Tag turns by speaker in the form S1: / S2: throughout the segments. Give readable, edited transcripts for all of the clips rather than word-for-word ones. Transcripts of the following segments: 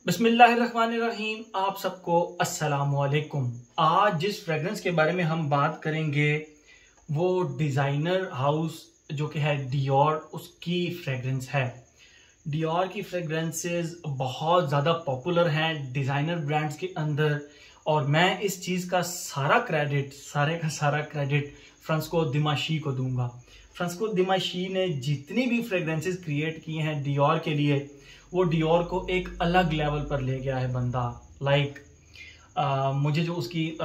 S1: बिस्मिल्लाहिर्रहमानिर्रहीम। आप सबको अस्सलामुअलैकुम। आज जिस फ्रेग्रेंस के बारे में हम बात करेंगे वो डिज़ाइनर हाउस जो कि है डियोर, उसकी फ्रेग्रेंस है। डियोर की फ्रेग्रेंसेस बहुत ज़्यादा पॉपुलर हैं डिज़ाइनर ब्रांड्स के अंदर, और मैं इस चीज़ का सारा क्रेडिट फ्रांसिस्को दिमाशी को दूंगा। फ्रांसिस्को दिमाशी ने जितनी भी फ्रेग्रेंसेस क्रिएट की हैं डियोर के लिए, वो डियोर को एक अलग लेवल पर ले गया है बंदा। मुझे जो उसकी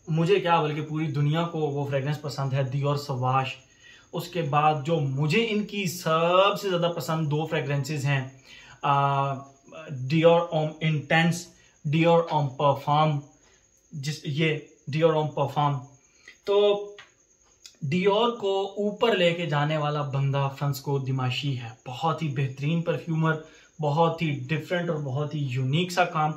S1: मुझे क्या बल्कि पूरी दुनिया को वो फ्रेग्रेंस पसंद है, डियोर सवाश। उसके बाद जो मुझे इनकी सबसे ज़्यादा पसंद दो फ्रेग्रेंसेस हैं, Dior Om intense, Dior Om perform. ये डियोर ऑम परफॉर्म, तो डियोर को ऊपर लेके जाने वाला बंदा फ्रांसिस्को दिमाशी है। बहुत ही बेहतरीन परफ्यूमर, बहुत ही डिफरेंट और बहुत ही यूनिक सा काम।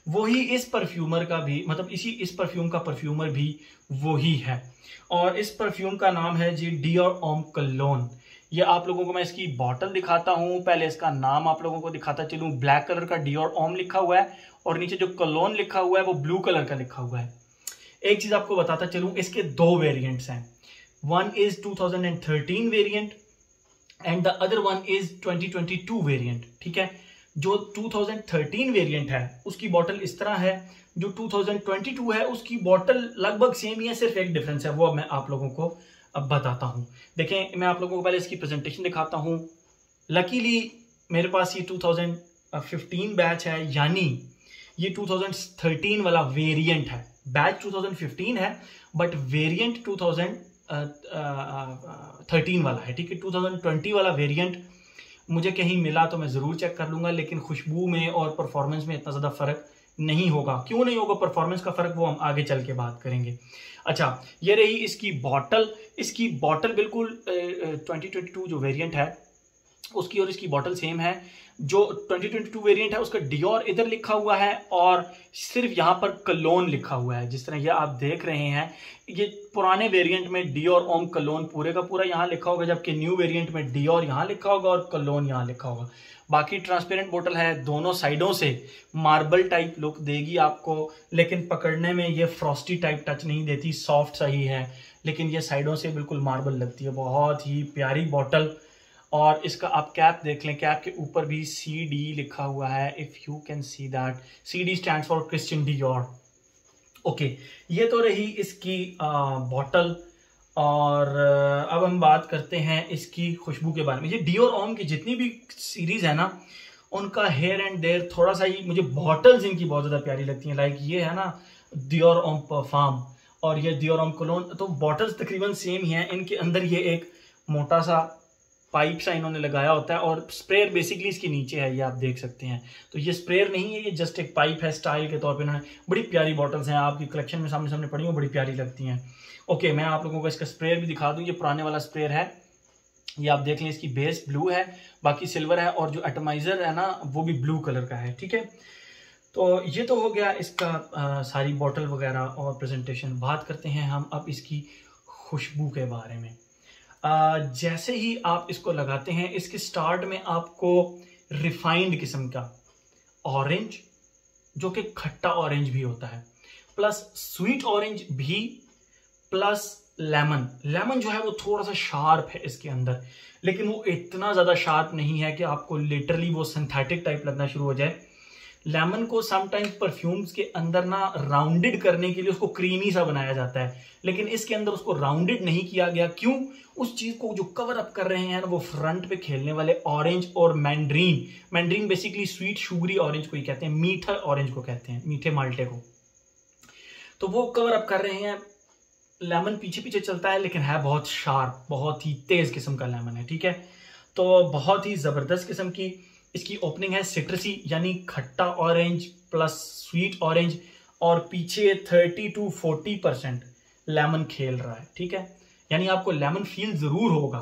S1: वही इस परफ्यूमर का भी, मतलब इस परफ्यूम का परफ्यूमर भी वही है, और इस परफ्यूम का नाम है जी डियोर ऑम कलोन। ये आप लोगों को मैं इसकी बॉटल दिखाता हूँ, पहले इसका नाम आप लोगों को दिखाता चलूँ। ब्लैक कलर का डियोर ऑम लिखा हुआ है और नीचे जो कलोन लिखा हुआ है वो ब्लू कलर का लिखा हुआ है। एक चीज आपको बताता चलूँ, इसके दो वेरिएंट्स हैं। One is 2013 variant and the other one is 2022 variant. ठीक है, जो 2013 वेरिएंट है उसकी बॉटल इस तरह है, जो 2022 है उसकी बॉटल लगभग सेम ही है, सिर्फ एक डिफरेंस है, वो अब मैं आप लोगों को अब बताता हूं। देखें, मैं आप लोगों को पहले इसकी प्रेजेंटेशन दिखाता हूं। लकीली मेरे पास ये 2015 बैच है, यानी ये 2013 वाला वेरिएंट है। बैच 2015 है बट वेरिएंट 2013 वाला है। ठीक है, 2020 वाला वेरिएंट मुझे कहीं मिला तो मैं ज़रूर चेक कर लूँगा, लेकिन खुशबू में और परफॉर्मेंस में इतना ज़्यादा फ़र्क नहीं होगा। क्यों नहीं होगा परफॉर्मेंस का फ़र्क, वो हम आगे चल के बात करेंगे। अच्छा, ये रही इसकी बॉटल। इसकी बॉटल बिल्कुल 2022 जो वेरिएंट है उसकी और इसकी बॉटल सेम है। जो 2022 वेरिएंट है उसका डियोर इधर लिखा हुआ है और सिर्फ यहाँ पर कलोन लिखा हुआ है, जिस तरह ये आप देख रहे हैं। ये पुराने वेरिएंट में डियोर ओम कलोन पूरे का पूरा यहाँ लिखा होगा, जबकि न्यू वेरिएंट में डियोर यहाँ लिखा होगा और कलोन यहाँ लिखा होगा। बाकी ट्रांसपेरेंट बोतल है, दोनों साइडों से मार्बल टाइप लुक देगी आपको, लेकिन पकड़ने में ये फ्रॉस्टी टाइप टच नहीं देती, सॉफ्ट सही है, लेकिन ये साइडों से बिल्कुल मार्बल लगती है। बहुत ही प्यारी बोतल। और इसका आप कैप देख लें, कैप के ऊपर भी CD लिखा हुआ है, if you can see that. CD stands for Christian Dior. Okay, ये तो रही इसकी बॉटल। और अब हम बात करते हैं इसकी खुशबू के बारे में। ये डियोर ओम की जितनी भी सीरीज है ना, उनका हेयर एंड देयर थोड़ा सा ही मुझे बॉटल्स इनकी बहुत ज़्यादा प्यारी लगती हैं। लाइक ये है ना डियोर ओम परफ्यूम और ये डियोर ओम कोलोन, तो बॉटल्स तकरीबन सेम ही हैं। इनके अंदर ये एक मोटा सा पाइप सा इन्होंने लगाया होता है और स्प्रेयर बेसिकली इसके नीचे है, ये आप देख सकते हैं। तो ये स्प्रेयर नहीं है, ये जस्ट एक पाइप है, स्टाइल के तौर पे इन्होंने। बड़ी प्यारी बॉटल्स हैं, आपकी कलेक्शन में सामने सामने पड़ी हुई, बड़ी प्यारी लगती हैं। ओके, मैं आप लोगों को इसका स्प्रेयर भी दिखा दूं। ये पुराने वाला स्प्रेयर है, ये आप देख लें। इसकी बेस ब्लू है, बाकी सिल्वर है, और जो एटमाइजर है ना वो भी ब्लू कलर का है। ठीक है, तो ये तो हो गया इसका सारी बॉटल वगैरह और प्रेजेंटेशन। बात करते हैं हम अब इसकी खुशबू के बारे में। जैसे ही आप इसको लगाते हैं, इसके स्टार्ट में आपको रिफाइंड किस्म का ऑरेंज, जो कि खट्टा ऑरेंज भी होता है, प्लस स्वीट ऑरेंज भी, प्लस लेमन जो है वो थोड़ा सा शार्प है इसके अंदर, लेकिन वो इतना ज़्यादा शार्प नहीं है कि आपको लिटरली वो सिंथेटिक टाइप लगना शुरू हो जाए। लेमन को समटाइम्स परफ्यूम्स के अंदर ना राउंडेड करने के लिए उसको क्रीमी सा बनाया जाता है, लेकिन इसके अंदर उसको राउंडेड नहीं किया गया। क्यों? उस चीज को जो कवर अप कर रहे हैं ना, वो फ्रंट पे खेलने वाले ऑरेंज और Mandarin basically sweet sugary orange को ही कहते हैं, मीठा ऑरेंज को कहते हैं, मीठे माल्टे को। तो वो कवर अप कर रहे हैं। लेमन पीछे पीछे चलता है, लेकिन है बहुत शार्प, बहुत ही तेज किस्म का लेमन है। ठीक है, तो बहुत ही जबरदस्त किस्म की इसकी ओपनिंग है। सिट्रसी यानी खट्टा ऑरेंज प्लस स्वीट ऑरेंज, और पीछे 30 to 40% लेमन खेल रहा है। ठीक है, यानी आपको लेमन फील जरूर होगा।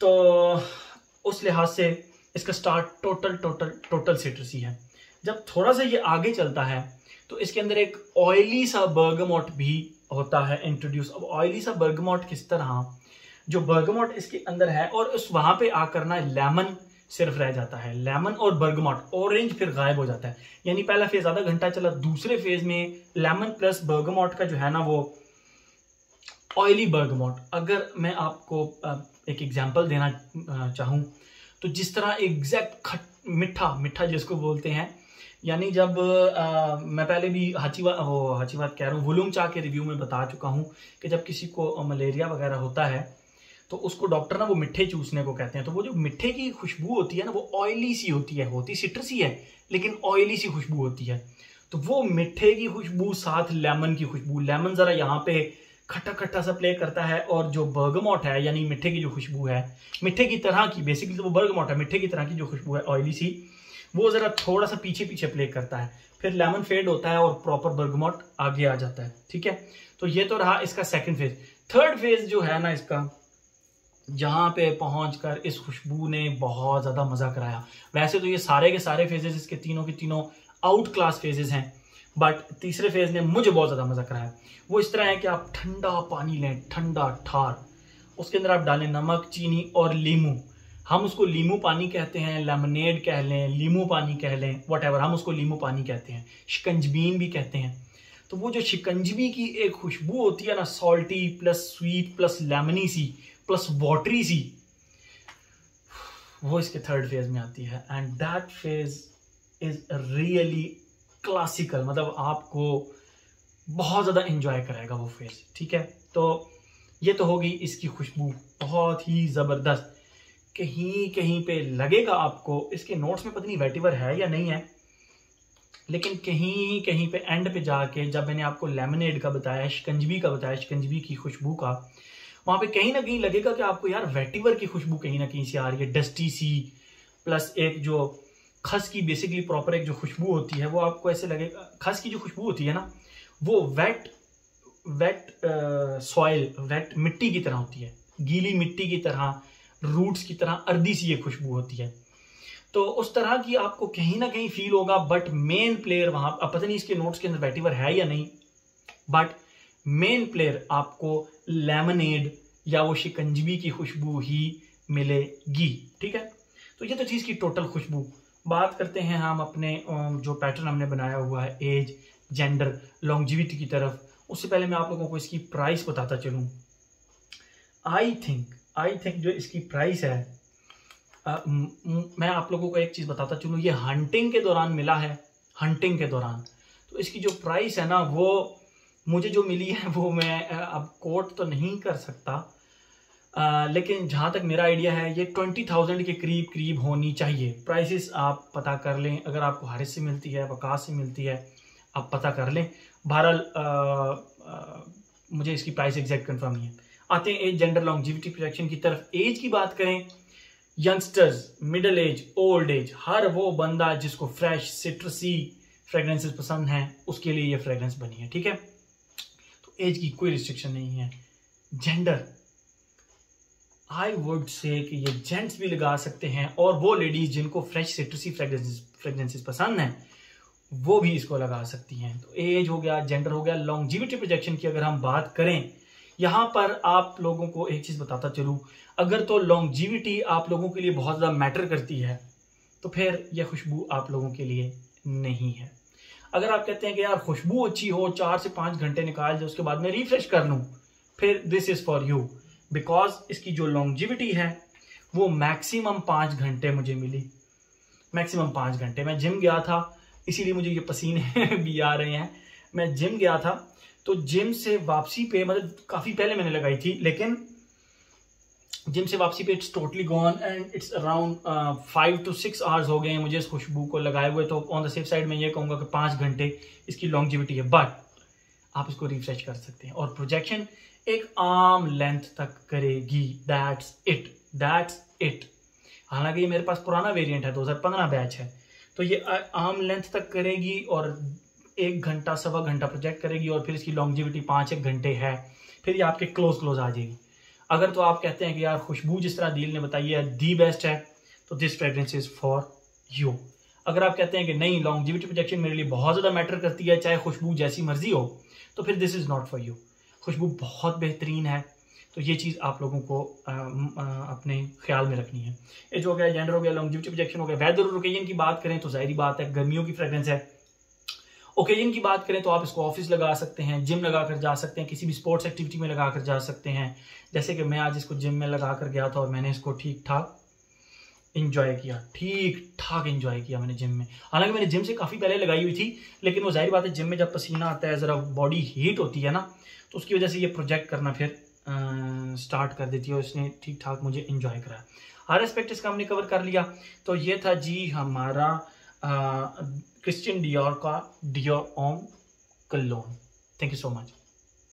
S1: तो उस लिहाज से इसका स्टार्ट टोटल सिट्रसी है। जब थोड़ा सा ये आगे चलता है तो इसके अंदर एक ऑयली सा बर्गमोट भी होता है इंट्रोड्यूस। अब ऑयली सा बर्गमोट किस तरह, जो बर्गमोट इसके अंदर है और उस वहां पे आकर ना लेमन सिर्फ रह जाता है लेमन और बर्गमॉट, ऑरेंज फिर गायब हो जाता है। यानी पहला फेज आधा घंटा चला, दूसरे फेज में लेमन प्लस बर्गमॉट का जो है ना वो ऑयली बर्गमॉट। अगर मैं आपको एक एग्जांपल देना चाहूँ तो जिस तरह एग्जैक्ट मीठा जिसको बोलते हैं, यानी जब मैं पहले भी हाचीवाद कह रहा हूँ, वुलुंग चा के रिव्यू में बता चुका हूँ कि जब किसी को मलेरिया वगैरह होता है तो उसको डॉक्टर ना वो मिठे चूसने को कहते हैं। तो वो जो मिठे की खुशबू होती है ना वो ऑयली सी होती है, होती सिट्रसी है लेकिन ऑयली सी खुशबू होती है। तो वो मिठे की खुशबू साथ लेमन की खुशबू, लेमन जरा यहाँ पे खट्टा खट्टा सा प्ले करता है, और जो बर्गमॉट है यानी मिठे की जो खुशबू है, मिठे की तरह की, बेसिकली तो वो बर्गमॉट है, मिठे की तरह की जो खुशबू है ऑयली सी, वो जरा थोड़ा सा पीछे पीछे प्ले करता है। फिर लेमन फेड होता है और प्रॉपर बर्गमॉट आगे आ जाता है। ठीक है, तो ये तो रहा इसका सेकंड फेज। थर्ड फेज जो है ना इसका, जहां पे पहुंचकर इस खुशबू ने बहुत ज्यादा मजा कराया। वैसे तो ये सारे के सारे फेजेस इसके तीनों के तीनों आउट क्लास फेजेस हैं, बट तीसरे फेज ने मुझे बहुत ज्यादा मजा कराया। वो इस तरह है कि आप ठंडा पानी लें, ठंडा ठार, उसके अंदर आप डालें नमक, चीनी और लीमू। हम उसको लीमू पानी कहते हैं, लेमनेड कह लें, लीमू पानी कह लें, व्हाटएवर, हम उसको लीमू पानी कहते हैं, शिकंजबीन भी कहते हैं। तो वो जो शिकंजबी की एक खुशबू होती है ना, salty plus sweet plus lemony सी प्लस वाटरी सी, वो इसके थर्ड फेज में आती है। And that phase is really classical, मतलब आपको बहुत ज्यादा एंजॉय कराएगा वो फेज। ठीक है, तो ये तो होगी इसकी खुशबू बहुत ही जबरदस्त। कहीं कहीं पे लगेगा आपको, इसके नोट्स में पता नहीं वेटिवर है या नहीं है, लेकिन कहीं कहीं पे एंड पे जाके जब मैंने आपको लेमनेड का बताया, शिकंजबी का बताया, शिकंजबी की खुशबू का, वहां पे कहीं ना कहीं लगेगा कि आपको यार वेटिवर की खुशबू कहीं ना कहीं से आ रही है, डस्टी सी, प्लस एक जो खस की बेसिकली प्रॉपर एक जो खुशबू होती है वो आपको ऐसे लगेगा। खस की जो खुशबू होती है ना वो वेट सॉइल, वेट मिट्टी की तरह होती है, गीली मिट्टी की तरह, रूट्स की तरह अर्दी सी ये खुशबू होती है। तो उस तरह की आपको कहीं ना कहीं फील होगा, बट मेन प्लेयर वहां, अब पता नहीं इसके नोट्स के अंदर वेटिवर है या नहीं, बट मेन प्लेयर आपको लेमनेड या वो शिकंजबी की खुशबू ही मिलेगी। ठीक है, तो ये तो चीज की टोटल खुशबू। बात करते हैं हम अपने जो पैटर्न हमने बनाया हुआ है एज, जेंडर, लॉन्जिविटी की तरफ। उससे पहले मैं आप लोगों को इसकी प्राइस बताता चलूं। आई थिंक जो इसकी प्राइस है, मैं आप लोगों को एक चीज बताता चलूं, ये हंटिंग के दौरान मिला है, हंटिंग के दौरान। तो इसकी जो प्राइस है ना वो मुझे जो मिली है वो मैं अब कोट तो नहीं कर सकता, लेकिन जहां तक मेरा आइडिया है ये 20,000 के करीब करीब होनी चाहिए। प्राइसेस आप पता कर लें, अगर आपको हारिस से मिलती है, वकास से मिलती है, आप पता कर लें। बहरहाल मुझे इसकी प्राइस एग्जैक्ट कंफर्म नहीं है। आते हैं एज, जेंडर, लॉन्जिविटी, प्रोटेक्शन की तरफ। एज की बात करें, youngsters, middle age, old age, हर वो बंदा जिसको फ्रेश सिट्रसी फ्रेग्रेंसेस पसंद हैं उसके लिए ये फ्रेग्रेंस बनी है। ठीक है, तो एज की कोई रिस्ट्रिक्शन नहीं है। जेंडर, आई वुड से कि ये जेंट्स भी लगा सकते हैं, और वो लेडीज जिनको फ्रेश सिट्रसी फ्रेग्रेंसेस पसंद हैं वो भी इसको लगा सकती हैं। तो एज हो गया, जेंडर हो गया। लॉन्जिविटी प्रोजेक्शन की अगर हम बात करें, यहां पर आप लोगों को एक चीज बताता चलूं, अगर तो लॉन्जिविटी आप लोगों के लिए बहुत ज्यादा मैटर करती है तो फिर यह खुशबू आप लोगों के लिए नहीं है। अगर आप कहते हैं कि यार खुशबू अच्छी हो, 4 से 5 घंटे निकाल जाए, उसके बाद मैं रिफ्रेश कर लूं, फिर this is for you. Because इसकी जो लॉन्जिविटी है वो मैक्सिमम 5 घंटे मुझे मिली, मैक्सिमम 5 घंटे। मैं जिम गया था, इसीलिए मुझे ये पसीने भी आ रहे हैं। मैं जिम गया था, तो जिम से वापसी पे, मतलब काफी पहले मैंने लगाई थी, लेकिन जिम से वापसी पे it's totally gone and it's around 5 to 6 hours हो गए हैं मुझे इस खुशबू को लगाए हुए। तो ऑन द सेफ साइड में ये कहूंगा कि 5 घंटे इसकी लॉन्जिविटी है, बट आप इसको रिफ्रेश कर सकते हैं। और प्रोजेक्शन एक आर्म लेंथ तक करेगी, दैट्स इट। हालांकि ये मेरे पास पुराना वेरिएंट है, 2015 बैच है, तो ये आर्म लेंथ तक करेगी और 1 घंटा सवा घंटा प्रोजेक्ट करेगी, और फिर इसकी लॉन्जिविटी 5-1 घंटे है, फिर ये आपके क्लोज आ जाएगी। अगर तो आप कहते हैं कि यार खुशबू जिस तरह दिल ने बताई है दी बेस्ट है, तो this fragrance is for you. अगर आप कहते हैं कि नहीं, लॉन्जिविटी प्रोजेक्शन मेरे लिए बहुत ज्यादा मैटर करती है, चाहे खुशबू जैसी मर्जी हो, तो फिर this is not for you. खुशबू बहुत बेहतरीन है, तो ये चीज़ आप लोगों को अपने ख्याल में रखनी है। ये जो हो गया जेंडर हो गया, लॉन्जेविटी प्रोजेक्शन हो गया। वेदर और ओकेजन की बात करें तो जाहिर बात है गर्मियों की फ्रेग्रेंस है। ओकेजन की बात करें तो आप इसको ऑफिस लगा सकते हैं, जिम लगा कर जा सकते हैं, किसी भी स्पोर्ट्स एक्टिविटी में लगा कर जा सकते हैं। जैसे कि मैं आज इसको जिम में लगा कर गया था और मैंने इसको ठीक ठाक इंजॉय किया, ठीक ठाक इंजॉय किया मैंने जिम में। हालांकि मैंने जिम से काफ़ी पहले लगाई हुई थी, लेकिन वो जाहिर बात है जिम में जब पसीना आता है, ज़रा बॉडी हीट होती है ना, तो उसकी वजह से ये प्रोजेक्ट करना फिर स्टार्ट कर देती है और इसने ठीक ठाक मुझे इंजॉय कराया। हर एस्पेक्ट इसका हमने कवर कर लिया। तो ये था जी हमारा क्रिश्चियन डियोर का Dior on clone. Thank you so much.